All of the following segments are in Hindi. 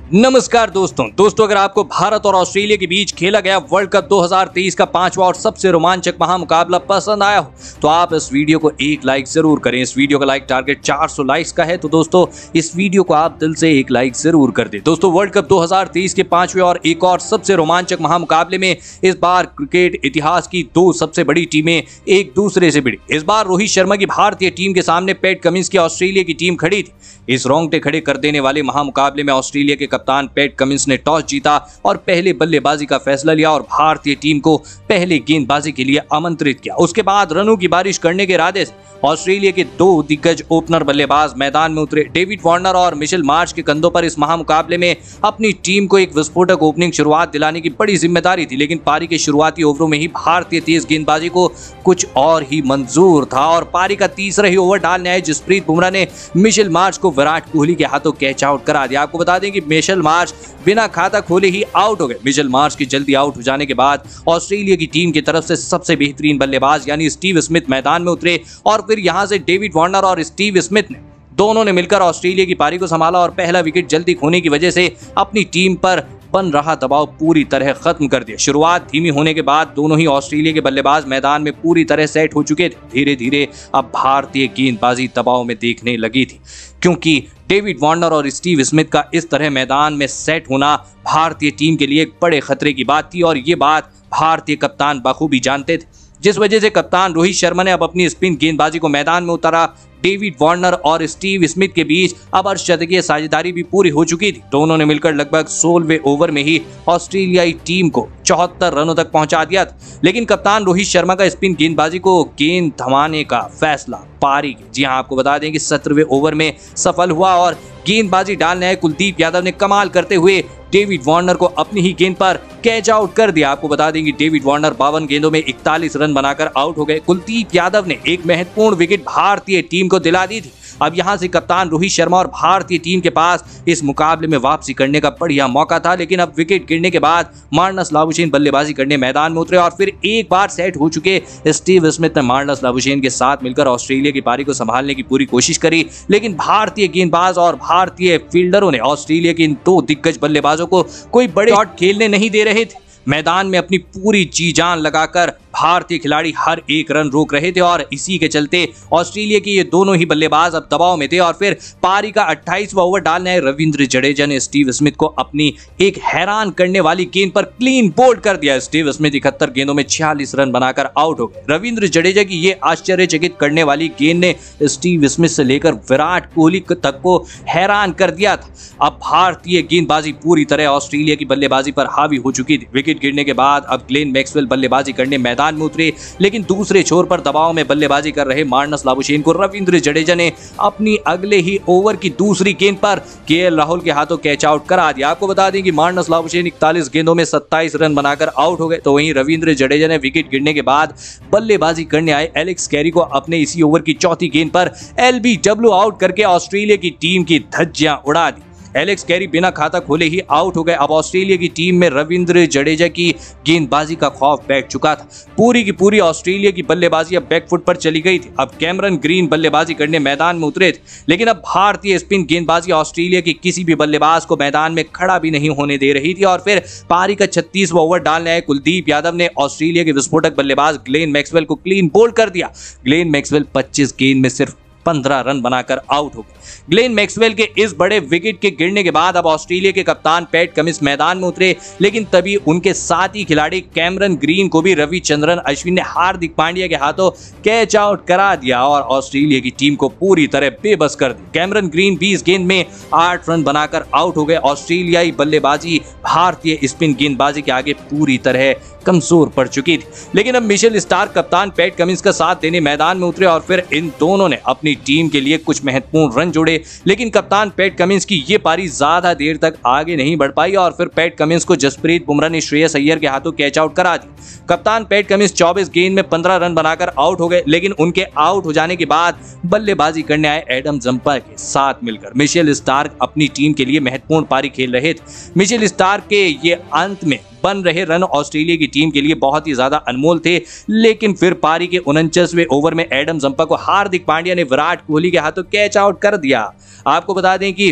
नमस्कार दोस्तों अगर आपको भारत और ऑस्ट्रेलिया के बीच खेला गया वर्ल्ड कप 2023 का पांचवा और सबसे रोमांचक महामुकाबला पसंद आया हो तो आप इस वीडियो को एक लाइक जरूर करें। इस वीडियो का लाइक टारगेट 400 लाइक्स का है, तो दोस्तों इस वीडियो को आप दिल से एक लाइक जरूर कर दें। दोस्तों वर्ल्ड कप 2023 के पांचवें और एक और सबसे रोमांचक महामुकाबले में इस बार क्रिकेट इतिहास की दो सबसे बड़ी टीमें एक दूसरे से भिड़ी। इस बार रोहित शर्मा की भारतीय टीम के सामने पैट कमिंस की ऑस्ट्रेलिया की टीम खड़ी थी। इस रोंगटे खड़े कर देने वाले महामुकाबले में ऑस्ट्रेलिया के कप्तान पैट कमिंस ने टॉस जीता और पहले बल्लेबाजी का फैसला लिया और भारतीय टीम को पहले गेंदबाजी के लिए आमंत्रित किया। उसके बाद रनों की बारिश करने के इरादे से ऑस्ट्रेलिया के दो दिग्गज ओपनर बल्लेबाज मैदान में उतरे। डेविड वार्नर और मिशेल मार्श के कंधों पर इस महामुकाबले में अपनी टीम को एक विस्फोटक ओपनिंग शुरुआत दिलाने की बड़ी जिम्मेदारी थी, लेकिन पारी के शुरुआती ओवरों में ही भारतीय तेज गेंदबाजी को कुछ और ही मंजूर था और पारी का तीसरा ही ओवर डालने आए जसप्रीत बुमराह ने मिशेल मार्श को विराट कोहली के हाथों कैच आउट करा दिया। आपको बता दें कि मिशेल मार्श बिना खाता खोले ही आउट हो गए। मिशेल मार्श के जल्दी आउट हो जाने के बाद ऑस्ट्रेलिया की टीम की तरफ से सबसे बेहतरीन बल्लेबाज यानी स्टीव स्मिथ मैदान में उतरे और फिर यहां से डेविड वार्नर और स्टीव स्मिथ ने दोनों ने मिलकर ऑस्ट्रेलिया की पारी को संभाला और पहला विकेट जल्दी खोने की वजह से अपनी टीम पर बन रहा दबाव पूरी तरह खत्म कर दिया। शुरुआत धीमी होने के बाद दोनों ही ऑस्ट्रेलिया के बल्लेबाज मैदान में पूरी तरह सेट हो चुके थे। धीरे धीरे अब भारतीय गेंदबाजी दबाव में देखने लगी थी, क्योंकि डेविड वार्नर और स्टीव स्मिथ का इस तरह मैदान में सेट होना भारतीय टीम के लिए एक बड़े खतरे की बात थी और ये बात भारतीय कप्तान बखूबी जानते थे, जिस वजह से कप्तान रोहित शर्मा ने अब अपनी स्पिन गेंदबाजी को मैदान में उतारा। डेविड वार्नर और स्टीव स्मिथ के बीच अब अर्धशतकीय साझेदारी भी पूरी हो चुकी थी। दोनों ने मिलकर लगभग 16वें ओवर में ही ऑस्ट्रेलियाई टीम को 74 रनों तक पहुंचा दिया था, लेकिन कप्तान रोहित शर्मा का स्पिन गेंदबाजी को गेंद थमाने का फैसला पारी के जी हां आपको बता दें कि 17वें ओवर में सफल हुआ और गेंदबाजी डालने आए कुलदीप यादव ने कमाल करते हुए डेविड वार्नर को अपनी ही गेंद पर कैच आउट कर दिया। आपको बता दें कि डेविड वार्नर 52 गेंदों में 41 रन बनाकर आउट हो गए। कुलदीप यादव ने एक महत्वपूर्ण विकेट भारतीय टीम को दिला दी थी। अब यहां से कप्तान रोहित शर्मा और भारतीय टीम के पास इस मुकाबले में वापसी करने का बढ़िया मौका था, लेकिन अब विकेट गिरने के बाद मार्नस लाबुशेन बल्लेबाजी करने मैदान में उतरे और फिर एक बार सेट हो चुके स्टीव स्मिथ ने मार्नस लाबुशेन के साथ मिलकर ऑस्ट्रेलिया की पारी को संभालने की पूरी कोशिश करी, लेकिन भारतीय गेंदबाज और भारतीय फील्डरों ने ऑस्ट्रेलिया के इन दो दिग्गज बल्लेबाजों को कोई बड़े शॉट खेलने नहीं दे रहे थे। मैदान में अपनी पूरी जी जान लगाकर भारतीय खिलाड़ी हर एक रन रोक रहे थे और इसी के चलते ऑस्ट्रेलिया के ये दोनों ही बल्लेबाज अब दबाव में थे और फिर पारी का 28वां ओवर डालने आए रविंद्र जडेजा ने स्टीव स्मिथ को अपनी एक हैरान करने वाली गेंद पर क्लीन बोल्ड कर दिया। स्टीव स्मिथ 71 गेंदों में 46 रन बनाकर आउट हो गए। रविंद्र जडेजा की ये आश्चर्यचकित करने वाली गेंद ने स्टीव स्मिथ से लेकर विराट कोहली तक को हैरान कर दिया था। अब भारतीय गेंदबाजी पूरी तरह ऑस्ट्रेलिया की बल्लेबाजी पर हावी हो चुकी थी। विकेट गिरने के बाद अब ग्लेन मैक्सवेल बल्लेबाजी करने मैदान में उतरे, लेकिन दूसरे छोर पर दबाव में बल्लेबाजी कर रहे मार्नस लाबुशेन को रविंद्र जडेजा ने अपनी अगले ही ओवर की दूसरी गेंद पर केएल राहुल के हाथों कैच आउट करा दिया। आपको बता दें कि मार्नस लाबुशेन 41 गेंदों में 27 रन बनाकर आउट हो गए, तो वहीं रविंद्र जडेजा ने विकेट गिरने के बाद बल्लेबाजी करने आए एलेक्स कैरी को अपने इसी ओवर की चौथी गेंद पर एलबीडब्ल्यू आउट करके ऑस्ट्रेलिया की टीम की धज्जियां उड़ा दी। एलेक्स कैरी बिना खाता खोले ही आउट हो गए। अब ऑस्ट्रेलिया की टीम में रविंद्र जडेजा की गेंदबाजी का खौफ बैठ चुका था। पूरी की पूरी ऑस्ट्रेलिया की बल्लेबाजी अब बैकफुट पर चली गई थी। अब कैमरन ग्रीन बल्लेबाजी करने मैदान में उतरे थे, लेकिन अब भारतीय स्पिन गेंदबाजी ऑस्ट्रेलिया के किसी भी बल्लेबाज को मैदान में खड़ा भी नहीं होने दे रही थी और फिर पारी का 36वां ओवर डालने आए कुलदीप यादव ने ऑस्ट्रेलिया के विस्फोटक बल्लेबाज ग्लेन मैक्सवेल को क्लीन बोल्ड कर दिया। ग्लेन मैक्सवेल 25 गेंद में सिर्फ 15 रन बनाकर आउट हो गए। ग्लेन मैक्सवेल के इस बड़े विकेट के गिरने के बाद अब ऑस्ट्रेलिया के कप्तान पैट कमिंस मैदान में उतरे, लेकिन तभी उनके साथी खिलाड़ी कैमरन ग्रीन को भी रविचंद्रन अश्विन ने हार्दिक पांड्या के हाथों कैच आउट करा दिया और ऑस्ट्रेलिया की टीम को पूरी तरह बेबस कर दी। कैमरन ग्रीन 20 गेंद में 8 रन बनाकर आउट हो गए। ऑस्ट्रेलियाई बल्लेबाजी भारतीय स्पिन गेंदबाजी के आगे पूरी तरह कमजोर पड़ चुकी थी, लेकिन अब मिशेल स्टार्क कप्तान पैट कमिंस का साथ देने मैदान में उतरे और फिर इन दोनों ने अपनी टीम के लिए कुछ महत्वपूर्ण रन जोड़े, लेकिन कप्तान पैट कमिंस की ये पारी ज्यादा देर तक आगे नहीं बढ़ पाई और फिर पैट कमिंस को जसप्रीत बुमराह ने श्रेयस अय्यर के हाथों कैच आउट करा दी। कप्तान पैट कमिंस 24 गेंद में 15 रन बनाकर आउट हो गए, लेकिन उनके आउट हो जाने के बाद बल्लेबाजी करने आए एडम जंपर के साथ मिलकर मिशेल स्टार्क अपनी टीम के लिए महत्वपूर्ण पारी खेल रहे थे। मिशेल स्टार्क के ये अंत में बन रहे रन ऑस्ट्रेलिया की टीम के लिए बहुत ही ज्यादा अनमोल थे, लेकिन फिर पारी के 49वें ओवर में एडम जंपर को हार्दिक पांड्या ने विराट कोहली के हाथों कैच आउट कर दिया। आपको बता दें कि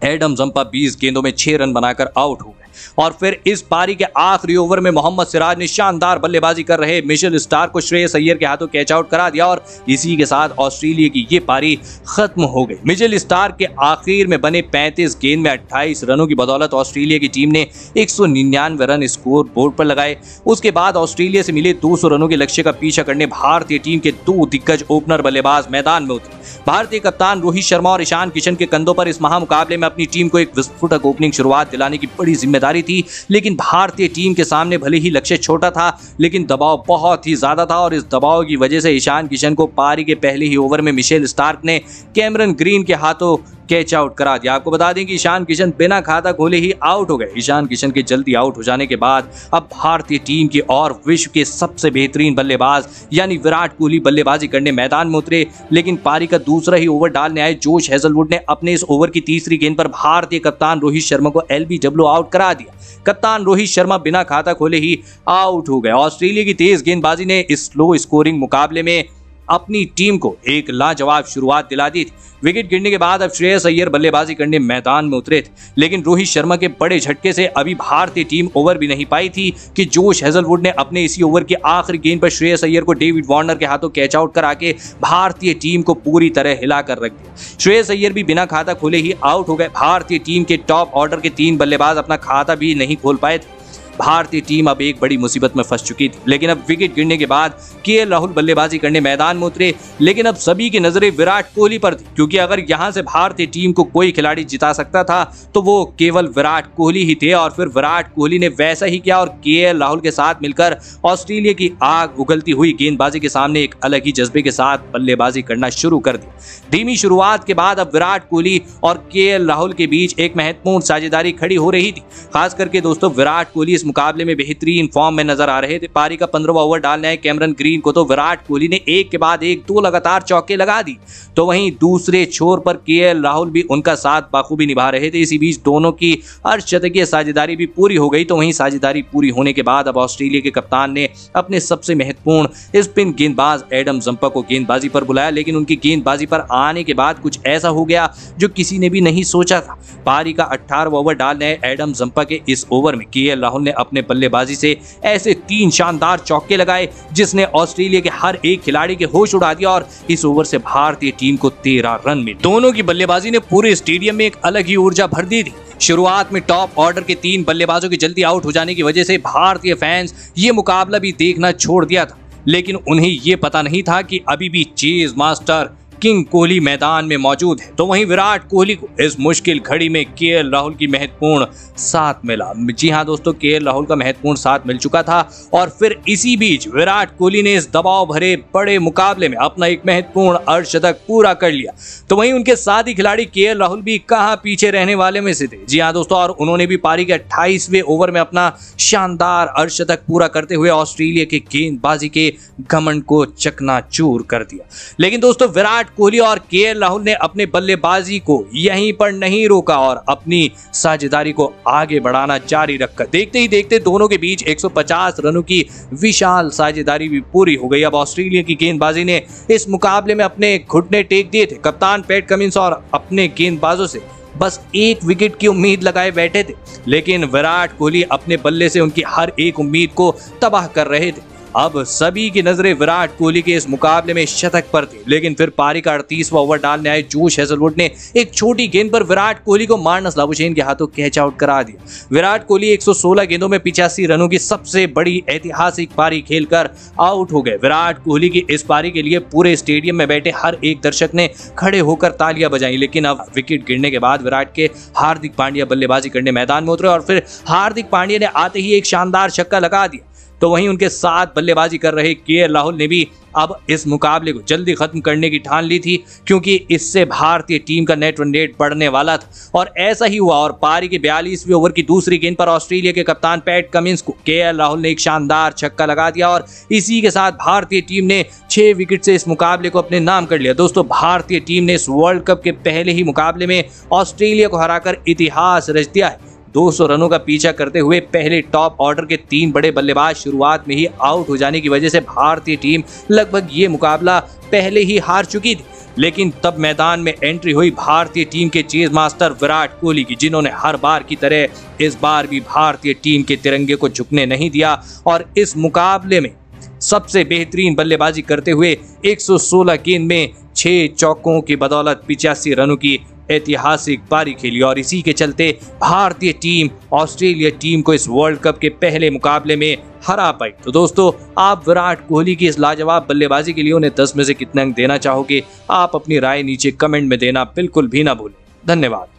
एडम जंपा 20 गेंदों में 6 रन बनाकर आउट हो गए और फिर इस पारी के आखिरी ओवर में मोहम्मद सिराज ने शानदार बल्लेबाजी कर रहे मिचेल स्टार्क को श्रेयस अय्यर के हाथों कैच आउट करा दिया और इसी के साथ ऑस्ट्रेलिया की ये पारी खत्म हो गई। मिचेल स्टार्क के आखिर में बने 35 गेंद में 28 रनों की बदौलत ऑस्ट्रेलिया की टीम ने 199 रन स्कोर बोर्ड पर लगाए। उसके बाद ऑस्ट्रेलिया से मिले 200 रनों के लक्ष्य का पीछा करने भारतीय टीम के 2 दिग्गज ओपनर बल्लेबाज मैदान में उतरे। भारतीय कप्तान रोहित शर्मा और ईशान किशन के कंधों पर इस महामुकाबले में अपनी टीम को एक विस्फोटक ओपनिंग शुरुआत दिलाने की बड़ी जिम्मेदारी थी, लेकिन भारतीय टीम के सामने भले ही लक्ष्य छोटा था लेकिन दबाव बहुत ही ज्यादा था और इस दबाव की वजह से ईशान किशन को पारी के पहले ही ओवर में मिचेल स्टार्क ने कैमरन ग्रीन के हाथों कैच आउट करा दिया। आपको बता दें कि ईशान किशन बिना खाता खोले ही आउट हो गए। ईशान किशन के जल्दी आउट हो जाने के बाद अब भारतीय टीम की और विश्व के सबसे बेहतरीन बल्लेबाज यानी विराट कोहली बल्लेबाजी करने मैदान में उतरे, लेकिन पारी का दूसरा ही ओवर डालने आए जोश हेजलवुड ने अपने इस ओवर की तीसरी गेंद पर भारतीय कप्तान रोहित शर्मा को LBW आउट करा दिया। कप्तान रोहित शर्मा बिना खाता खोले ही आउट हो गए। ऑस्ट्रेलिया की तेज गेंदबाजी ने इस स्लो स्कोरिंग मुकाबले में अपनी टीम को एक लाजवाब शुरुआत दिला दी थी। विकेट गिरने के बाद अब श्रेयस अय्यर बल्लेबाजी करने मैदान में उतरे थे, लेकिन रोहित शर्मा के बड़े झटके से अभी भारतीय टीम ओवर भी नहीं पाई थी कि जोश हेजलवुड ने अपने इसी ओवर की आखिरी गेंद पर श्रेयस अय्यर को डेविड वार्नर के हाथों कैच आउट करा के भारतीय टीम को पूरी तरह हिलाकर रख दिया। श्रेयस अय्यर भी बिना खाता खोले ही आउट हो गए। भारतीय टीम के टॉप ऑर्डर के 3 बल्लेबाज अपना खाता भी नहीं खोल पाए थे। भारतीय टीम अब एक बड़ी मुसीबत में फंस चुकी थी, लेकिन अब विकेट गिरने के बाद KL राहुल बल्लेबाजी करने मैदान में उतरे, लेकिन अब सभी की नजरें विराट कोहली पर थी, क्योंकि अगर यहां से भारतीय टीम को कोई खिलाड़ी जिता सकता था तो वो केवल विराट कोहली ही थे। और फिर विराट कोहली ने वैसा ही किया और KL राहुल के साथ मिलकर ऑस्ट्रेलिया की आग उगलती हुई गेंदबाजी के सामने एक अलग ही जज्बे के साथ बल्लेबाजी करना शुरू कर दी। धीमी शुरुआत के बाद अब विराट कोहली और KL राहुल के बीच एक महत्वपूर्ण साझेदारी खड़ी हो रही थी। खास करके दोस्तों विराट कोहली मुकाबले में बेहतरीन फॉर्म में नजर आ रहे थे। पारी का 15वां ओवर डालने आए कैमरन ग्रीन को तो विराट कोहली ने एक के बाद एक 2 लगातार चौके लगा दी, तो वहीं दूसरे छोर पर KL राहुल भी उनका साथ बाखूबी निभा रहे थे। इसी बीच दोनों की अर्धशतकीय साझेदारी भी पूरी हो गई। तो वहीं साझेदारी पूरी होने के बाद अब ऑस्ट्रेलिया के कप्तान ने अपने सबसे महत्वपूर्ण स्पिन गेंदबाज एडम जंपा को गेंदबाजी पर बुलाया, लेकिन उनकी गेंदबाजी पर आने के बाद कुछ ऐसा हो गया जो किसी ने भी नहीं सोचा था। पारी का 18वां ओवर डालने आए एडम जंपा के इस ओवर में KL राहुल ने अपने बल्लेबाजी से ऐसे 3 शानदार चौके लगाए जिसने ऑस्ट्रेलिया के हर एक खिलाड़ी के होश उड़ा दिया और इस ओवर से भारतीय टीम को 13 रन मिले। दोनों की बल्लेबाजी ने पूरे स्टेडियम में एक अलग ही ऊर्जा भर दी थी। शुरुआत में टॉप ऑर्डर के 3 बल्लेबाजों के जल्दी आउट हो जाने की वजह से भारतीय फैंस ये मुकाबला भी देखना छोड़ दिया था, लेकिन उन्हें ये पता नहीं था कि अभी भी चेज मास्टर किंग कोहली मैदान में मौजूद है। तो वहीं विराट कोहली को इस मुश्किल घड़ी में KL राहुल की महत्वपूर्ण साथ मिला। जी हां दोस्तों, KL राहुल का महत्वपूर्ण साथ मिल चुका था और फिर इसी बीच विराट कोहली ने इस दबाव भरे बड़े मुकाबले में अपना एक महत्वपूर्ण अर्धशतक पूरा कर लिया। तो वहीं उनके साथी खिलाड़ी KL राहुल भी कहां पीछे रहने वाले में से थे। जी हां दोस्तों, और उन्होंने भी पारी के 28वें ओवर में अपना शानदार अर्धशतक पूरा करते हुए ऑस्ट्रेलिया के गेंदबाजी के घमंड को चकनाचूर कर दिया। लेकिन दोस्तों विराट कोहली और KL राहुल ने अपने बल्लेबाजी को यहीं पर नहीं रोका और अपनी साझेदारी को आगे बढ़ाना जारी रखा। देखते ही देखते दोनों के बीच 150 रनों की विशाल साझेदारी भी पूरी हो गई। अब ऑस्ट्रेलिया की गेंदबाजी ने इस मुकाबले में अपने घुटने टेक दिए थे। कप्तान पैट कमिंस और अपने गेंदबाजों से बस 1 विकेट की उम्मीद लगाए बैठे थे, लेकिन विराट कोहली अपने बल्ले से उनकी हर एक उम्मीद को तबाह कर रहे थे। अब सभी की नजरें विराट कोहली के इस मुकाबले में शतक पर थी, लेकिन फिर पारी का 38वां ओवर डालने आए जोश हेजलवुड ने एक छोटी गेंद पर विराट कोहली को मार्नस लाबुशेन के हाथों कैच आउट करा दिया। विराट कोहली 116 गेंदों में 85 रनों की सबसे बड़ी ऐतिहासिक पारी खेलकर आउट हो गए। विराट कोहली की इस पारी के लिए पूरे स्टेडियम में बैठे हर एक दर्शक ने खड़े होकर तालियां बजाई, लेकिन अब विकेट गिरने के बाद विराट के हार्दिक पांड्या बल्लेबाजी करने मैदान में उतरे और फिर हार्दिक पांड्या ने आते ही एक शानदार छक्का लगा दिया। तो वहीं उनके साथ बल्लेबाजी कर रहे KL राहुल ने भी अब इस मुकाबले को जल्दी खत्म करने की ठान ली थी, क्योंकि इससे भारतीय टीम का नेट रन रेट बढ़ने वाला था और ऐसा ही हुआ। और पारी के 42वें ओवर की दूसरी गेंद पर ऑस्ट्रेलिया के कप्तान पैट कमिंस को KL राहुल ने एक शानदार छक्का लगा दिया और इसी के साथ भारतीय टीम ने 6 विकेट से इस मुकाबले को अपने नाम कर लिया। दोस्तों भारतीय टीम ने इस वर्ल्ड कप के पहले ही मुकाबले में ऑस्ट्रेलिया को हराकर इतिहास रच दिया है। 200 रनों का पीछा करते हुए पहले टॉप ऑर्डर के 3 बड़े बल्लेबाज शुरुआत में ही आउट हो जाने की वजह से भारतीय टीम लगभग ये मुकाबला पहले ही हार चुकी थी। लेकिन तब मैदान में एंट्री हुई भारतीय टीम के चेज मास्टर विराट कोहली की, जिन्होंने हर बार की तरह इस बार भी भारतीय टीम के तिरंगे को झुकने नहीं दिया और इस मुकाबले में सबसे बेहतरीन बल्लेबाजी करते हुए 116 गेंद में 6 चौकों की बदौलत 85 रनों की ऐतिहासिक पारी खेली और इसी के चलते भारतीय टीम ऑस्ट्रेलिया टीम को इस वर्ल्ड कप के पहले मुकाबले में हरा पाई। तो दोस्तों, आप विराट कोहली की इस लाजवाब बल्लेबाजी के लिए उन्हें 10 में से कितने अंक देना चाहोगे? आप अपनी राय नीचे कमेंट में देना बिल्कुल भी ना भूलें। धन्यवाद।